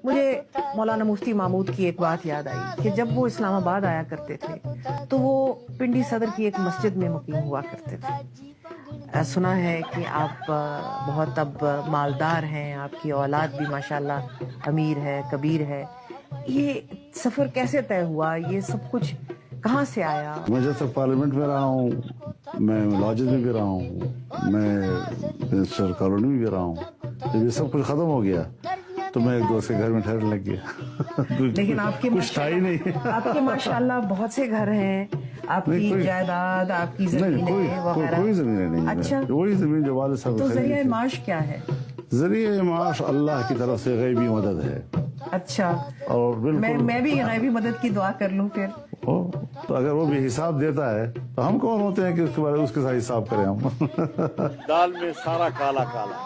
مجھے مولانا مفتی محمود کی ایک بات یاد آئی کہ جب وہ اسلام آباد آیا کرتے تھے تو وہ پنڈی صدر کی ایک مسجد میں مقیم ہوا کرتے تھے. سنا ہے کہ آپ بہت اب مالدار ہیں، آپ کی اولاد بھی ماشاءاللہ امیر ہے، کبیر ہے. یہ سفر کیسے طے ہوا؟ یہ سب کچھ کہاں سے آیا؟ میں جب تک پارلیمنٹ میں رہا ہوں، میں لاجز میں بھی رہا ہوں، میں منسٹر کالونی میں بھی رہا ہوں. جب یہ سب کچھ ختم ہو گیا تو میں ایک دوست کے گھر میں ٹھہرنے لگ گیا. لیکن آپ کے کچھ تھا ہی نہیں. آپ کے ماشاءاللہ بہت سے گھر ہیں، آپ کی جائیداد، آپ کی زمینیں وغیرہ. کوئی زمینیں نہیں. اچھا، وہی زمین جو والد صاحب تو ذریعہ معاش کیا ہے؟ ذریعہ معاش اللہ کی طرف سے غیبی مدد ہے. اچھا، اور بالکل میں بھی غیبی مدد کی دعا کر لوں پھر. تو اگر وہ بھی حساب دیتا ہے تو ہم کون ہوتے ہیں کہ اس کے بارے اس کے ساتھ حساب کریں ہم. دال میں سارا کالا کالا.